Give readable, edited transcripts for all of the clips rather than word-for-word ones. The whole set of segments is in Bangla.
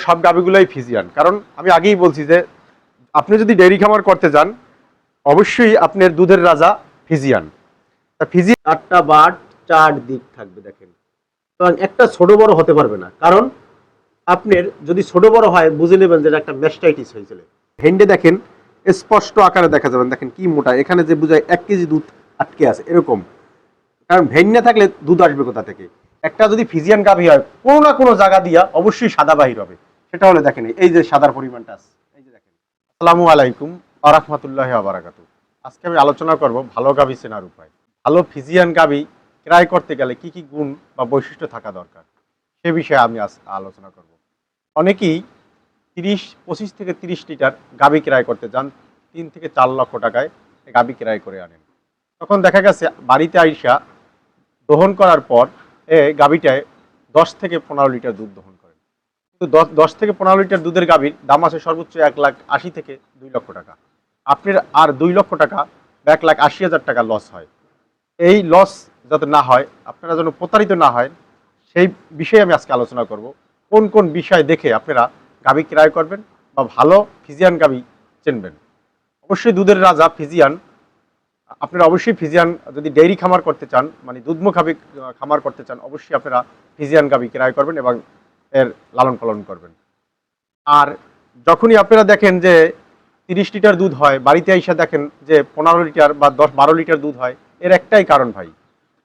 সব গাভীগুলোই ফিজিয়ান। কারণ আমি আগেই বলছি যে আপনি যদি ডেইরি খামার করতে যান অবশ্যই আপনার দুধের রাজা ফিজিয়ান। ফিজিয়ান 4টা বাট 4 দিক থাকবে দেখেন। কারণ একটা ছোট বড় হতে পারবে না, কারণ আপনার যদি ছোট বড় হয় বুঝে নেবেন যে একটা ম্যাস্টাইটিস হয়েছিল। হেন্ডে দেখেন স্পষ্ট আকারে দেখা যাবেন, দেখেন কি মোটা, এখানে যে বুঝায় 1 কেজি দুধ আটকে আছে এরকম। কারণ ভেন্যা থাকলে দুধ আসবে কোথা থেকে? একটা যদি ফিজিয়ান গাভী হয় কোনো না কোনো জায়গা দিয়া অবশ্যই সাদা বাহির হবে। সেটা হলে দেখেন এই যে সাদার পরিমাণটা আছে, এই যে দেখেন। আসসালামু আলাইকুম ওয়া রাহমাতুল্লাহি ওয়া বারাকাতুহু। আজকে আমি আলোচনা করব ভালো গাভী চেনার উপায়। ভালো ফিজিয়ান গাভী ক্রয় করতে গেলে কি কি গুণ বা বৈশিষ্ট্য থাকা দরকার সে বিষয়ে আমি আলোচনা করব। অনেকেই 25 থেকে 30 লিটার গাভী ক্রয় করতে যান, 3 থেকে 4 লক্ষ টাকায় গাভী ক্রয় করে আনেন। তখন দেখা গেছে বাড়িতে আইসা দহন করার পর গাভীটায় 10 থেকে 15 লিটার দুধ দহন করেন। কিন্তু 10 থেকে 15 লিটার দুধের গাভীর দাম আছে সর্বোচ্চ 1,80,000 থেকে 2 লক্ষ টাকা। আপনার আর 2 লক্ষ টাকা 1,80,000 টাকা লস হয়। এই লস যাতে না হয়, আপনারা যেন প্রতারিত না হয়, সেই বিষয়ে আমি আজকে আলোচনা করব। কোন কোন বিষয় দেখে আপনারা গাভী ক্রয় করবেন বা ভালো ফিজিয়ান গাভী চিনবেন। অবশ্যই দুধের রাজা ফিজিয়ান। আপনারা অবশ্যই ফিজিয়ান, যদি ডেইরি খামার করতে চান মানে দুধমুখ গাভী খামার করতে চান অবশ্যই আপনারা ফিজিয়ান গাভী ক্রয় করবেন এবং এর লালন পালন করবেন। আর যখনই আপনারা দেখেন যে 30 লিটার দুধ হয়, বাড়িতে এসে দেখেন যে 15 লিটার বা 10-12 লিটার দুধ হয়, এর একটাই কারণ ভাই,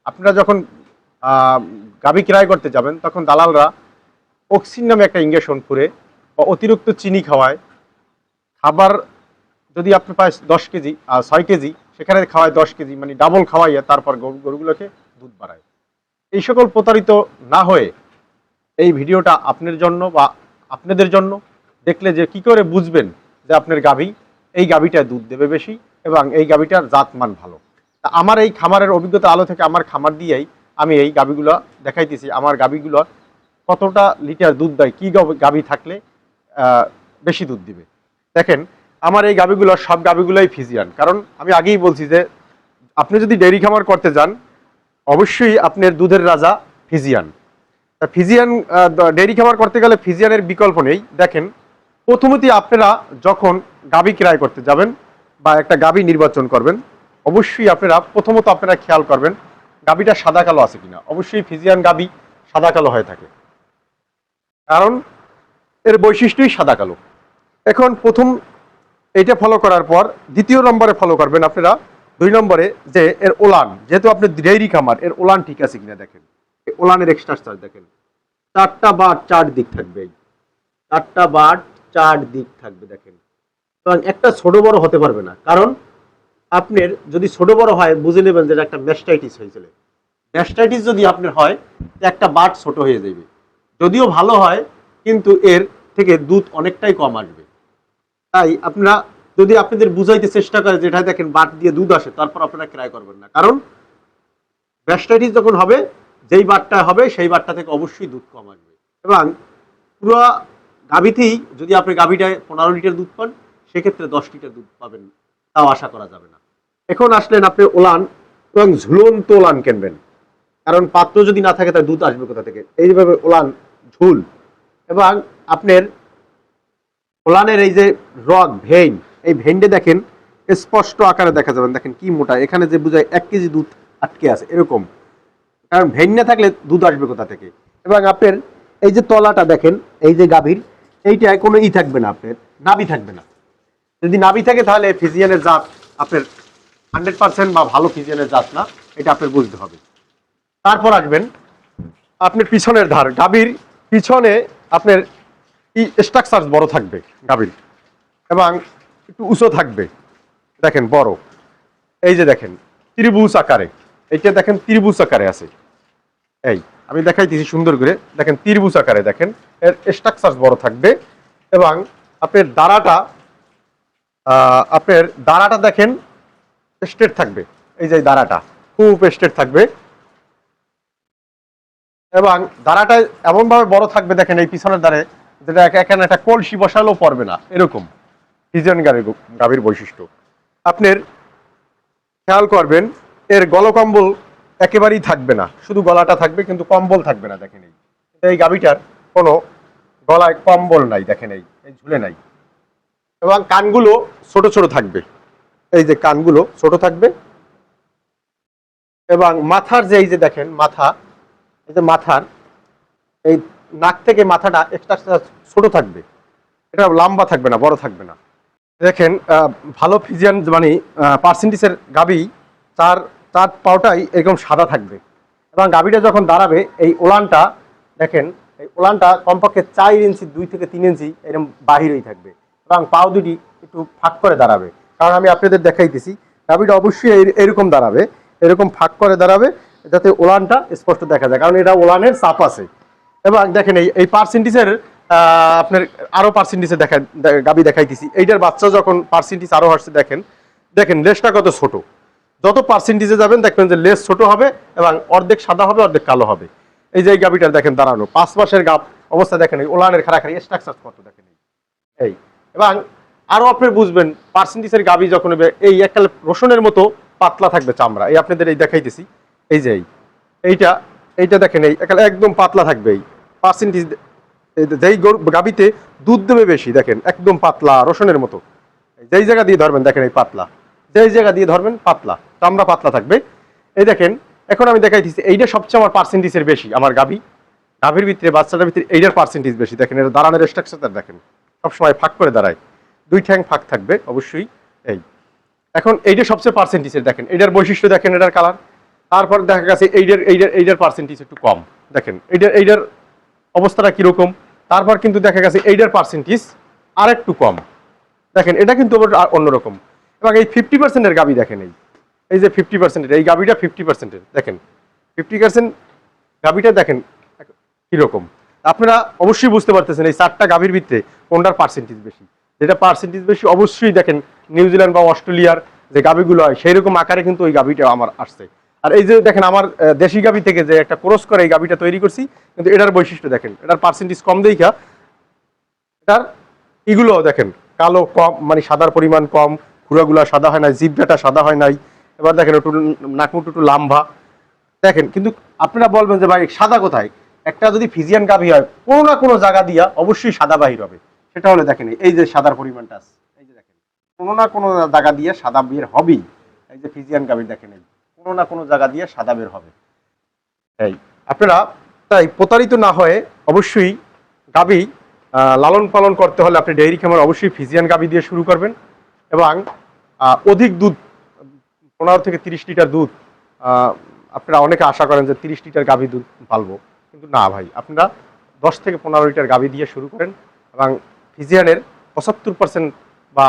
আপনারা যখন গাভী ক্রয় করতে যাবেন তখন দালালরা অক্সিন নামে একটা ইঞ্জেকশন ফুরে বা অতিরিক্ত চিনি খাওয়ায়। খাবার যদি আপনি পায় 10 কেজি 6 কেজি, সেখানে খাওয়ায় 10 কেজি, মানে ডাবল খাওয়াইয়া তারপর গরুগুলোকে দুধ বাড়ায়। এই সকল প্রতারিত না হয়ে এই ভিডিওটা আপনার জন্য বা আপনাদের জন্য দেখলে যে কি করে বুঝবেন যে আপনার গাভী এই গাভীটায় দুধ দেবে বেশি এবং এই গাভীটার জাতমান ভালো। তা আমার এই খামারের অভিজ্ঞতা আলো থেকে আমার খামার দিয়েই আমি এই গাভীগুলো দেখাইতেছি আমার গাভীগুলো কতটা লিটার দুধ দেয়, কি গাভী থাকলে বেশি দুধ দিবে। দেখেন আমার এই গাভীগুলো সব গাভীগুলোই ফিজিয়ান। কারণ আমি আগেই বলছি যে আপনি যদি ডেইরি খামার করতে যান অবশ্যই আপনার দুধের রাজা ফিজিয়ান। ফিজিয়ান ডেইরি খামার করতে গেলে ফিজিয়ানের বিকল্প নেই। দেখেন প্রথমতই আপনারা যখন গাভী ক্রয় করতে যাবেন বা একটা গাভী নির্বাচন করবেন অবশ্যই আপনারা প্রথমত আপনারা খেয়াল করবেন গাভীটা সাদা কালো আছে কিনা। অবশ্যই ফিজিয়ান গাভী সাদা কালো হয়ে থাকে, কারণ এর বৈশিষ্ট্যই সাদা কালো। এখন প্রথম এটা ফলো করার পর দ্বিতীয় নম্বরে ফলো করবেন আপনারা 2 নম্বরে যে এর ওলান, যেহেতু আপনি ডেইরি খামার, এর ওলান ঠিক আছে কিনা দেখেন। ওলানের এক্সট্রা দেখেন 4টা বাট 4 দিক থাকবে। 4টা বাট 4 দিক থাকবে দেখেন। কারণ একটা ছোট বড় হতে পারবে না, কারণ আপনার যদি ছোট বড় হয় বুঝে নেবেন যে একটা ম্যাস্টাইটিস হয়েছিল। ম্যাস্টাইটিস যদি আপনার হয় একটা বাট ছোট হয়ে যাবে। যদিও ভালো হয় কিন্তু এর থেকে দুধ অনেকটাই কম আসবে। তাই আপনারা যদি আপনাদের বুঝাইতে চেষ্টা করে যেটা দেখেন বাট দিয়ে দুধ আসে, তারপর আপনারা ক্রয় করবেন না। কারণ ম্যাস্টাইটিস যখন হবে, যেই বাটটা হবে সেই বাটটা থেকে অবশ্যই দুধ কম আসবে। এবং পুরো গাভীতেই যদি আপনি গাভীটায় 15 লিটার দুধ পান, সেক্ষেত্রে 10 লিটার দুধ পাবেন, তাও আশা করা যাবে না। এখন আসলেন আপনি ওলান এবং ঝুলন্ত ওলান কিনবেন। কারণ পাত্র যদি না থাকে তার দুধ আসবে কোথা থেকে? এইভাবে ওলান ঝুল। এবং আপনার ওলানের এই যে রগ ভেইন, এই ভেইনটা দেখেন স্পষ্ট আকারে দেখা যাবেন, দেখেন কি মোটা, এখানে যে বুঝায় 1 কেজি দুধ আটকে আছে এরকম। কারণ ভেইন না থাকলে দুধ আসবে কোথা থেকে? এবং আপনার এই যে তলাটা দেখেন, এই যে গাভীর এইটায় কোনো থাকবে না, আপনার নাভি থাকবে না। যদি নাভি থাকে তাহলে ফিজিয়ানের জাত আপনার 100% বা ভালো ফিজিয়ানের জাত না, এটা আপনার বুঝতে হবে। তারপর আসবেন আপনার পিছনের ধার, গাভীর পিছনে আপনার স্ট্রাকচার বড় থাকবে গাভীর এবং একটু উঁচু থাকবে, দেখেন বড়। এই যে দেখেন ত্রিভুজ আকারে, এইটা দেখেন ত্রিভুজ আকারে আছে। এই আমি দেখাইতেছি সুন্দর করে, দেখেন ত্রিভুজ আকারে, দেখেন এর স্ট্রাকচার বড় থাকবে। এবং আপনার দাঁড়াটা দেখেন স্ট্রেট থাকবে, এই যে দাঁড়াটা খুব স্ট্রেট থাকবে এবং দাঁড়াটা এমন ভাবে বড় থাকবে, দেখেন এই পিছনের দাঁড়ে যেটা এখানে একটা কলসি বসালেও পড়বে না এরকম ফিজিয়ান গাভীর বৈশিষ্ট্য। আপনার খেয়াল করবেন এর গলকম্বল একেবারেই থাকবে না, শুধু গলাটা থাকবে কিন্তু কম্বল থাকবে না। দেখেন এই গাভীটার কোনো গলায় কম্বল নাই, দেখেন এই ঝুলে নাই। এবং কানগুলো ছোট ছোট থাকবে, এই যে কানগুলো ছোট থাকবে। এবং মাথার যে এই যে দেখেন মাথা, এই যে মাথার এই নাক থেকে মাথাটা এক্সট্রা ছোট থাকবে, এটা লম্বা থাকবে না, বড় থাকবে না। দেখেন ভালো ফিজিয়ান মানে পার্সেন্টেজের গাবি তার তার পাওটাই এরকম সাদা থাকবে। এবং গাবিটা যখন দাঁড়াবে এই ওলানটা দেখেন, এই ওলানটা কমপক্ষে 4 ইঞ্চি 2 থেকে 3 ইঞ্চি এরকম বাহিরেই থাকবে। এবং পাও দুটি একটু ফাঁক করে দাঁড়াবে, কারণ আমি আপনাদের দেখাইতেছি গাবিটা অবশ্যই এরকম দাঁড়াবে, এরকম ফাঁক করে দাঁড়াবে যাতে ওলানটা স্পষ্ট দেখা যায়, কারণ এটা ওলানের চাপ আছে। এবং দেখেন এই পার্সেন্টেজের আপনার আরো পার্সেন্টেজে দেখেন গাবি দেখাইতেছি, এইটার বাচ্চা যখন পার্সেন্টেজ আরো আসছে দেখেন, দেখেন লেজটা কত ছোট। যত পার্সেন্টেজে যাবেন দেখবেন যে লেজ ছোট হবে এবং অর্ধেক সাদা হবে অর্ধেক কালো হবে। এই যে এই গাবিটার দেখেন দাঁড়ানো 5 মাসের গাব অবস্থা, দেখেন এই ওলানের খাড়াখাড়ি স্ট্রাকচার কত দেখেন এই। এবং আরো আপনি বুঝবেন পার্সেন্টেজের গাবি যখন হবে এই একটা রসুনের মতো পাতলা থাকবে চামড়া, এই আপনাদের এই দেখাইতেছি, এই যে এইটা দেখেন এই একদম পাতলা থাকবে। এই পার্সেন্টেজ যেই গাবিতে দুধ দেবে বেশি, দেখেন একদম পাতলা রসুনের মতো, যেই জায়গা দিয়ে ধরবেন দেখেন এই পাতলা, যেই জায়গা দিয়ে ধরবেন পাতলা, চামড়া পাতলা থাকবে। এই দেখেন এখন আমি দেখাইতেছি এইটা সবচেয়ে আমার পার্সেন্টেজের বেশি, আমার গাভীর ভিতরে বাচ্চাটার ভিতরে এইটার পার্সেন্টেজ বেশি। দেখেন এটা দাঁড়ানোর স্ট্রাকচার দেখেন, সবসময় ফাঁক করে দাঁড়ায়, 2 ঠ্যাং ফাঁক থাকবে অবশ্যই। এই এখন এইটা সবচেয়ে পার্সেন্টেজের, দেখেন এইটার বৈশিষ্ট্য, দেখেন এটার কালার। তারপর দেখা গেছে এইটার পার্সেন্টেজ একটু কম, দেখেন এইটার অবস্থাটা কিরকম। তারপর কিন্তু দেখা গেছে এইটার পার্সেন্টেজ আর একটু কম, দেখেন এটা কিন্তু অন্যরকম। এবং এই 50%-এর গাবি দেখেন, এই যে 50%-এর এই গাবিটা 50%-এর, দেখেন 50% গাবিটা দেখেন কিরকম। আপনারা অবশ্যই বুঝতে পারতেছেন এই 4টা গাবির ভিতরে কোনটার পার্সেন্টেজ বেশি। যেটা পার্সেন্টেজ বেশি অবশ্যই দেখেন নিউজিল্যান্ড বা অস্ট্রেলিয়ার যে গাবিগুলো হয় সেই রকম আকারে কিন্তু ওই গাবিটা আমার আসছে। আর এই যে দেখেন আমার দেশি গাবি থেকে যে একটা ক্রস করে এই গাবিটা তৈরি করছি, কিন্তু এটার বৈশিষ্ট্য দেখেন, এটার পার্সেন্টেজ কম দেখা এটার এগুলো দেখেন কালো কম, মানে সাদার পরিমাণ কম, খুঁড়াগুলা সাদা হয় নাই, জিভটা সাদা হয় নাই। এবার দেখেন একটু নাকমুট একটু লাম্বা দেখেন। কিন্তু আপনারা বলবেন যে ভাই সাদা কোথায়, একটা যদি ফিজিয়ান গাভী হয় কোনো না কোনো জায়গা দিয়া অবশ্যই সাদা বাহির হবে। সেটা হলে দেখেন এই যে সাদার পরিমাণটা আছে, এই যে দেখেন কোনো না কোনো জায়গা দিয়ে সাদা বের হবেই। এই যে ফিজিয়ান গাভী দেখেন এই কোনো না কোনো জায়গা দিয়ে সাদা বের হবে। এই আপনারা তাই প্রতারিত না হয়ে অবশ্যই গাভী লালন পালন করতে হলে আপনি ডেইরি খামার অবশ্যই ফিজিয়ান গাভী দিয়ে শুরু করবেন। এবং অধিক দুধ 15 থেকে 30 লিটার দুধ, আপনারা অনেকে আশা করেন যে 30 লিটার গাভী দুধ পালবো, কিন্তু না ভাই, আপনারা 10 থেকে 15 লিটার গাভী দিয়ে শুরু করেন এবং ফিজিয়ানের 75% বা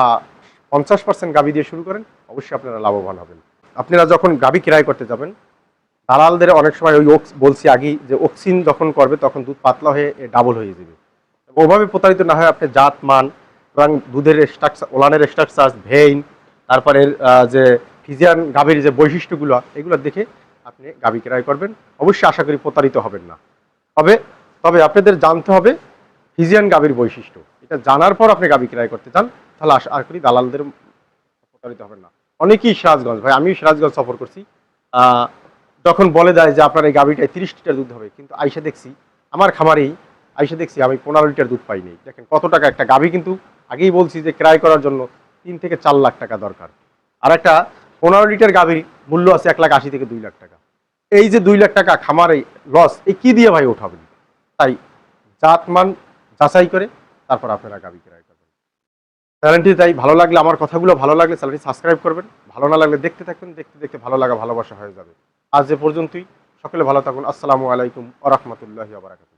50% গাভী দিয়ে শুরু করেন, অবশ্যই আপনারা লাভবান হবেন। আপনারা যখন গাভী ক্রয় করতে যাবেন দালালদের অনেক সময় ওই বলছি আগেই যে অক্সিন যখন করবে তখন দুধ পাতলা হয়ে ডাবল হয়ে যাবে। ওভাবে প্রতারিত না হয় আপনি জাত মান এবং দুধের স্ট্রাকচার, ওলানের স্ট্রাকচার, ভেইন, তারপরে যে ফিজিয়ান গাভীর যে বৈশিষ্ট্যগুলো এগুলো দেখে আপনি গাভী ক্রয় করবেন, অবশ্যই আশা করি প্রতারিত হবেন না। তবে আপনাদের জানতে হবে ফিজিয়ান গাভীর বৈশিষ্ট্য, এটা জানার পর আপনি গাভী ক্রয় করতে চান, তাহলে আশা করি দালালদের প্রতারিত হবেন না। অনেকেই সিরাজগঞ্জ, ভাই আমিও সিরাজগঞ্জ সফর করছি, যখন বলে দেয় যে আপনার এই গাভীটায় 30 লিটার দুধ হবে, কিন্তু আইসা দেখছি আমার খামারেই আমি 15 লিটার দুধ পাইনি। দেখেন কত টাকা একটা গাভী, কিন্তু আগেই বলছি যে ক্রয় করার জন্য 3 থেকে 4 লাখ টাকা দরকার। আর একটা 15 লিটার গাভীর মূল্য আছে 1,80,000 থেকে 2 লাখ টাকা। এই যে 2 লাখ টাকা খামারে লস, এই কি দিয়ে ভাই উঠাবেন? তাই জাতমান যাচাই করে তারপর আপনারা গাভী ক্রয় করবেন। চ্যানেলটি তাই ভালো লাগলে, আমার কথাগুলো ভালো লাগলে চ্যানেলটি সাবস্ক্রাইব করবেন, ভালো না লাগলে দেখতে থাকবেন, দেখতে দেখতে ভালো লাগা ভালোবাসা হয়ে যাবে। আজ এ পর্যন্তই, সকলে ভালো থাকুন। আসসালামু আলাইকুম ওয়া রাহমাতুল্লাহি ওয়া বারাকাতুহু।